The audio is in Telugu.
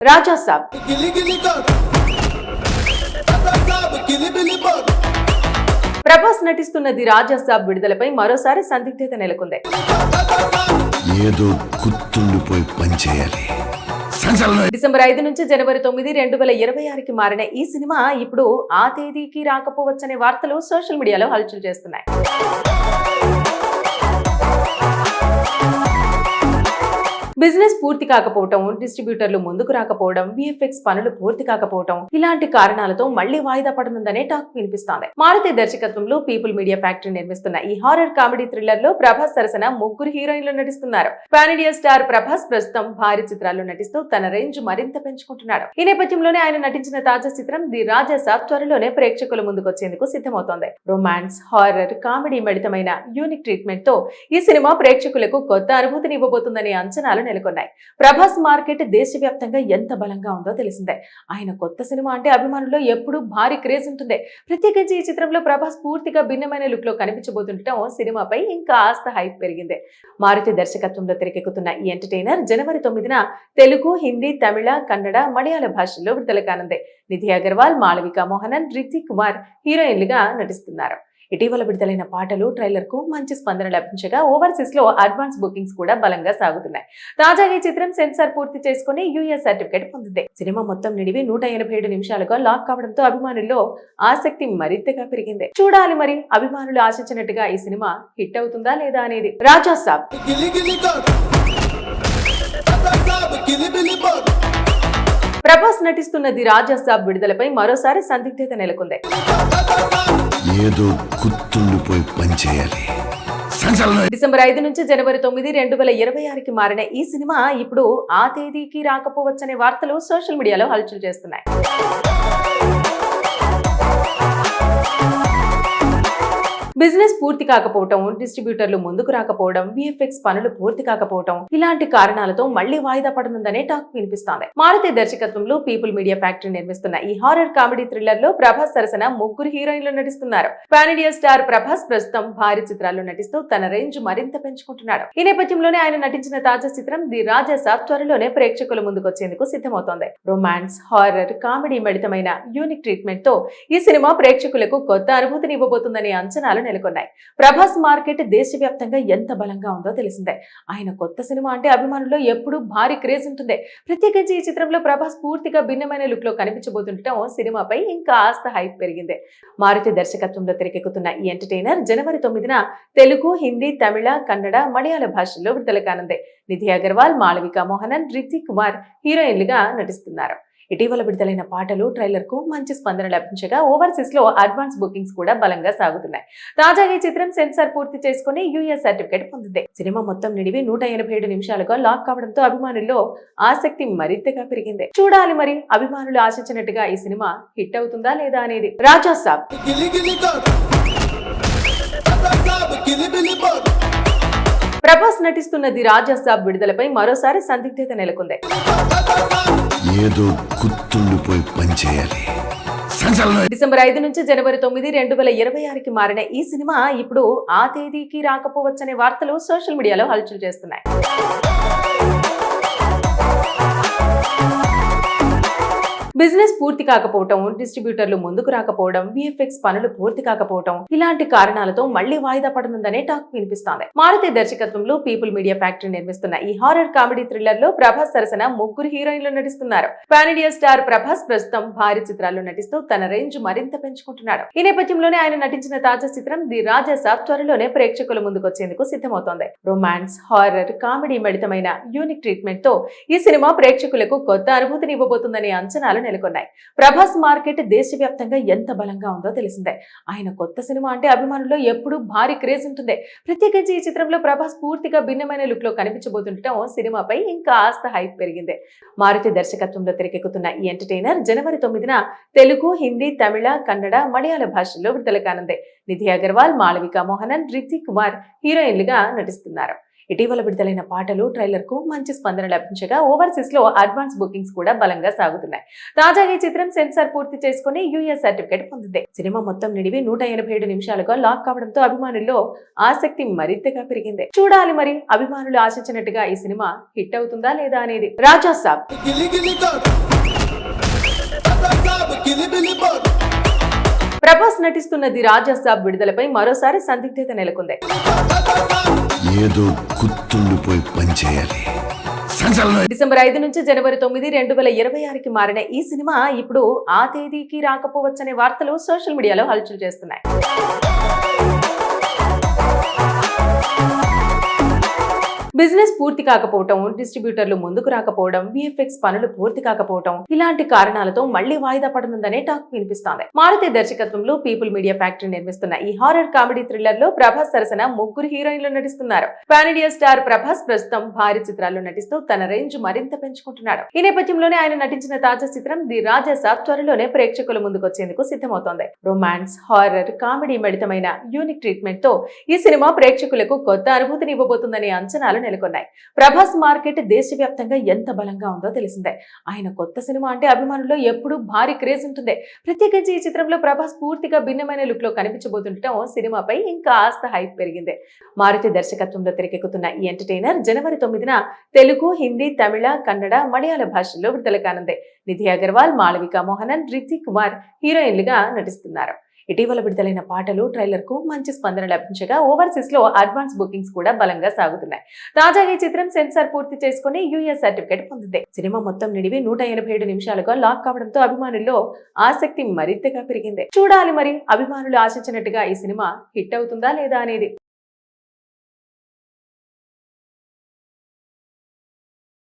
రాజా సాబ్ ప్రభాస్ నటిస్తున్నది రాజా సాబ్ విడుదలపై మరోసారి సందిగ్ధత నెలకొంది. ఏదో గుర్తుండిపోయి పనిచేయాలి. డిసెంబర్ 5 నుంచి జనవరి 9, 2026కి మారిన ఈ సినిమా ఇప్పుడు ఆ తేదీకి రాకపోవచ్చనే వార్తలు సోషల్ మీడియాలో హల్చల్ చేస్తున్నాయి. బిజినెస్ పూర్తి కాకపోవడం, డిస్ట్రిబ్యూటర్లు ముందుకు రాకపోవడం, విఎఫ్ఎక్స్ పనులు పూర్తి కాకపోవడం ఇలాంటి కారణాలతో మళ్లీ వాయిదా పడనుందనే టాక్ వినిపిస్తోంది. మారుతి దర్శకత్వంలో పీపుల్ మీడియా ఫ్యాక్టరీ నిర్మిస్తున్న ఈ హారర్ కామెడీ థ్రిల్లర్ లో ప్రభాస్ సరసన 3 హీరోయిన్లు నటిస్తున్నారు. పాన్ ఇండియా స్టార్ ప్రభాస్ ప్రస్తుతం భారీ చిత్రాల్లో నటిస్తూ తన రేంజ్ మరింత పెంచుకుంటున్నాడు. ఈ నేపథ్యంలోనే ఆయన నటించిన తాజా చిత్రం ది రాజా సాబ్ త్వరలోనే ప్రేక్షకుల ముందుకొచ్చేందుకు సిద్ధమవుతోంది. రొమాన్స్, హారర్, కామెడీ మిళితమైన యూనిక్ ట్రీట్మెంట్ తో ఈ సినిమా ప్రేక్షకులకు కొత్త అనుభూతిని ఇవ్వబోతుందనే అంచనాలు నెలకొన్నాయి. ప్రభాస్ మార్కెట్ దేశవ్యాప్తంగా ఎంత బలంగా ఉందో తెలిసిందే. ఆయన కొత్త సినిమా అంటే అభిమానుల్లో ఎప్పుడూ భారీ క్రేజ్ ఉంటుంది. ప్రత్యేకించి ఈ చిత్రంలో ప్రభాస్ పూర్తిగా భిన్నమైన లుక్ లో కనిపించబోతుండటం సినిమాపై ఇంకా ఆస్త హైప్ పెరిగింది. మారుతి దర్శకత్వంలో తెరకెక్కుతున్న ఈ ఎంటర్టైనర్ జనవరి 9న తెలుగు, హిందీ, తమిళ, కన్నడ, మలయాళ భాషల్లో విడుదల కానుంది. నిధి అగర్వాల్, మాళవిక మోహనన్, రితిక్ కుమార్ హీరోయిన్లుగా నటిస్తున్నారు. ఇటీవల విడుదలైన పాటలు, ట్రైలర్ కు మంచి స్పందన లభించగా ఓవర్సీస్ లో అడ్వాన్స్ బుకింగ్స్ కూడా బలంగా సాగుతున్నాయి. తాజాగా ఈ చిత్రం సెన్సార్ పూర్తి చేసుకుని యూఎస్ సర్టిఫికేట్ పొందింది. సినిమా మొత్తం నిడివి 187 నిమిషాలుగా లాక్ కావడంతో అభిమానుల్లో ఆసక్తి మరింతగా పెరిగింది. చూడాలి మరి అభిమానులు ఆశించినట్టుగా ఈ సినిమా హిట్ అవుతుందా లేదా అనేది. రాజా సాబ్ ప్రభాస్ నటిస్తున్నది రాజా సాబ్ విడుదలపై మరోసారి సందిగ్ధత నెలకొంది. ఏదో గుర్తుండిపోయి పనిచేయాలి. డిసెంబర్ 5 నుంచి జనవరి 9, 2026కి మారిన ఈ సినిమా ఇప్పుడు ఆ తేదీకి రాకపోవచ్చనే వార్తలు సోషల్ మీడియాలో హల్చల్ చేస్తున్నాయి. బిజినెస్ పూర్తి కాకపోవడం, డిస్ట్రిబ్యూటర్లు ముందుకు రాకపోవడం, విఎఫ్ఎక్స్ పనులు పూర్తి కాకపోవడం ఇలాంటి కారణాలతో మళ్లీ వాయిదా పడనుందనే టాక్ వినిపిస్తోంది. మారుతి దర్శకత్వంలో పీపుల్ మీడియా ఫ్యాక్టరీ నిర్మిస్తున్న ఈ హారర్ కామెడీ థ్రిల్లర్ లో ప్రభాస్ సరసన 3 హీరోయిన్లు నటిస్తున్నారు. పాన్ ఇండియా స్టార్ ప్రభాస్ ప్రస్తుతం భారీ చిత్రాల్లో నటిస్తూ తన రేంజ్ మరింత పెంచుకుంటున్నాడు. ఈ నేపథ్యంలోనే ఆయన నటించిన తాజా చిత్రం ది రాజా సాబ్ త్వరలోనే ప్రేక్షకుల ముందుకొచ్చేందుకు సిద్ధమవుతోంది. రొమాన్స్, హారర్, కామెడీ మిళితమైన యూనిక్ ట్రీట్మెంట్ తో ఈ సినిమా ప్రేక్షకులకు కొత్త అనుభూతిని ఇవ్వబోతుందనే అంచనాలు నెలకొన్నాయి. ప్రభాస్ మార్కెట్ దేశవ్యాప్తంగా ఎంత బలంగా ఉందో తెలిసిందే. ఆయన కొత్త సినిమా అంటే అభిమానుల్లో ఎప్పుడూ భారీ క్రేజ్ ఉంటుంది. ప్రత్యేకించి ఈ చిత్రంలో ప్రభాస్ పూర్తిగా భిన్నమైన లుక్ లో కనిపించబోతుండటం సినిమాపై ఇంకా ఆస్త హైప్ పెరిగింది. మారుతి దర్శకత్వంలో తెరకెక్కుతున్న ఈ ఎంటర్టైనర్ జనవరి 9న తెలుగు, హిందీ, తమిళ, కన్నడ, మలయాళ భాషల్లో విడుదల కానుంది. నిధి అగర్వాల్, మాళవిక మోహనన్, రితిక్ కుమార్ హీరోయిన్లుగా నటిస్తున్నారు. ఇటీవల విడుదలైన పాటలు, ట్రైలర్ కు మంచి స్పందన లభించగా ఓవర్సీస్ లో అడ్వాన్స్ బుకింగ్స్ కూడా బలంగా సాగుతున్నాయి. తాజాగా ఈ చిత్రం సెన్సార్ పూర్తి చేసుకుని యూఎస్ సర్టిఫికేట్ పొందింది. సినిమా మొత్తం నిడివి 187 నిమిషాలుగా లాక్ కావడంతో అభిమానుల్లో ఆసక్తి మరింతగా పెరిగింది. చూడాలి మరి అభిమానులు ఆశించినట్టుగా ఈ సినిమా హిట్ అవుతుందా లేదా అనేది. రాజా సాబ్ ప్రభాస్ నటిస్తున్నది రాజా సాబ్ విడుదలపై మరోసారి సందిగ్ధత నెలకొంది. ఏదో గుర్తుండిపోయి పనిచేయాలి. డిసెంబర్ 5 నుంచి జనవరి 9, 2026కి మారిన ఈ సినిమా ఇప్పుడు ఆ తేదీకి రాకపోవచ్చనే వార్తలు సోషల్ మీడియాలో హల్చల్ చేస్తున్నాయి. బిజినెస్ పూర్తి కాకపోవడం, డిస్ట్రిబ్యూటర్లు ముందుకు రాకపోవడం, విఎఫ్ఎక్స్ పనులు పూర్తి కాకపోవడం ఇలాంటి కారణాలతో మళ్లీ వాయిదా పడనుందనే టాక్ వినిపిస్తోంది. మారుతి దర్శకత్వంలో పీపుల్ మీడియా ఫ్యాక్టరీ నిర్మిస్తున్న ఈ హారర్ కామెడీ థ్రిల్లర్ లో ప్రభాస్ సరసన 3 హీరోయిన్లు నటిస్తున్నారు. పాన్ ఇండియా స్టార్ ప్రభాస్ ప్రస్తుతం భారీ చిత్రాల్లో నటిస్తూ తన రేంజ్ మరింత పెంచుకుంటున్నాడు. ఈ నేపథ్యంలోనే ఆయన నటించిన తాజా చిత్రం ది రాజా సాబ్ త్వరలోనే ప్రేక్షకుల ముందుకొచ్చేందుకు సిద్ధమవుతోంది. రొమాన్స్, హారర్, కామెడీ మిళితమైన యూనిక్ ట్రీట్మెంట్ తో ఈ సినిమా ప్రేక్షకులకు కొత్త అనుభూతిని ఇవ్వబోతుందనే అంచనాలు నెలకొన్నాయి. ప్రభాస్ మార్కెట్ దేశవ్యాప్తంగా ఎంత బలంగా ఉందో తెలిసిందే. ఆయన కొత్త సినిమా అంటే అభిమానుల్లో ఎప్పుడూ భారీ క్రేజ్ ఉంటుంది. ప్రత్యేకించి ఈ చిత్రంలో ప్రభాస్ పూర్తిగా భిన్నమైన లుక్ లో కనిపించబోతుండటం సినిమాపై ఇంకా ఆస్త హైప్ పెరిగింది. మారుతి దర్శకత్వంలో తెరకెక్కుతున్న ఈ ఎంటర్టైనర్ జనవరి 9న తెలుగు, హిందీ, తమిళ, కన్నడ, మలయాళ భాషల్లో విడుదల కానుంది. నిధి అగర్వాల్, మాళవిక మోహనన్, రితిక్ కుమార్ హీరోయిన్లుగా నటిస్తున్నారు. ఇటీవల విడుదలైన పాటలు ట్రైలర్ కు మంచి స్పందన లభించగా ఓవర్సీస్ లో అడ్వాన్స్ బుకింగ్స్ కూడా బలంగా సాగుతున్నాయి. తాజాగా ఈ చిత్రం సెన్సార్ పూర్తి చేసుకుని యూఎస్ సర్టిఫికేట్ పొందింది. సినిమా మొత్తం నిడివి 187 నిమిషాలుగా లాక్ కావడంతో అభిమానుల్లో ఆసక్తి మరింతగా పెరిగింది. చూడాలి మరి అభిమానులు ఆశించినట్టుగా ఈ సినిమా హిట్ అవుతుందా లేదా అనేది. రాజా సాబ్ ప్రభాస్ నటిస్తున్నది రాజా సాబ్ విడుదలపై మరోసారి సందిగ్ధత నెలకొంది. ఏదో గుర్తుండిపోయి పనిచేయాలి. డిసెంబర్ 5 నుంచి జనవరి 9, 2026కి మారిన ఈ సినిమా ఇప్పుడు ఆ తేదీకి రాకపోవచ్చనే వార్తలు సోషల్ మీడియాలో హల్చల్ చేస్తున్నాయి. బిజినెస్ పూర్తి కాకపోవటం, డిస్ట్రిబ్యూటర్లు ముందుకు రాకపోవడం, విఎఫ్ఎక్స్ పనులు పూర్తి కాకపోవటం ఇలాంటి కారణాలతో మళ్లీ వాయిదా పడనుందనే టాక్ వినిపిస్తోంది. మారుతి దర్శకత్వంలో పీపుల్ మీడియా ఫ్యాక్టరీ నిర్మిస్తున్న ఈ హారర్ కామెడీ థ్రిల్లర్ లో ప్రభాస్ సరసన 3 హీరోయిన్లు నటిస్తున్నారు. పాన్ ఇండియా స్టార్ ప్రభాస్ ప్రస్తుతం భారీ చిత్రాల్లో నటిస్తూ తన రేంజ్ మరింత పెంచుకుంటున్నాడు. ఈ నేపథ్యంలోనే ఆయన నటించిన తాజా చిత్రం ది రాజా సాబ్ త్వరలోనే ప్రేక్షకుల ముందుకొచ్చేందుకు సిద్ధమవుతోంది. రొమాన్స్, హారర్, కామెడీ మిళితమైన యూనిక్ ట్రీట్మెంట్ తో ఈ సినిమా ప్రేక్షకులకు కొత్త అనుభూతిని ఇవ్వబోతుందనే అంచనాలు నెలకొన్నాయి. ప్రభాస్ మార్కెట్ దేశవ్యాప్తంగా ఎంత బలంగా ఉందో తెలిసిందే. ఆయన కొత్త సినిమా అంటే అభిమానుల్లో ఎప్పుడూ భారీ క్రేజ్ ఉంటుంది. ప్రత్యేకించి ఈ చిత్రంలో ప్రభాస్ పూర్తిగా భిన్నమైన లుక్ లో కనిపించబోతుండటం సినిమాపై ఇంకా ఆస్త హైప్ పెరిగింది. మారుతి దర్శకత్వంలో తెరకెక్కుతున్న ఈ ఎంటర్టైనర్ జనవరి 9న తెలుగు, హిందీ, తమిళ, కన్నడ, మలయాళ భాషల్లో విడుదల కానుంది. నిధి అగర్వాల్, మాళవిక మోహనన్, రితిక్ కుమార్ హీరోయిన్లుగా నటిస్తున్నారు. ఇటీవల విడుదలైన పాటలు ట్రైలర్ కు మంచి స్పందన లభించగా ఓవర్సీస్ లో అడ్వాన్స్ బుకింగ్స్ కూడా బలంగా సాగుతున్నాయి. తాజాగా ఈ చిత్రం సెన్సార్ పూర్తి చేసుకుని యూఎస్ సర్టిఫికేట్ పొందింది. సినిమా మొత్తం నిడివి 187 నిమిషాలుగా లాక్ కావడంతో అభిమానుల్లో ఆసక్తి మరింతగా పెరిగింది. చూడాలి మరి అభిమానులు ఆశించినట్టుగా ఈ సినిమా హిట్ అవుతుందా లేదా అనేది.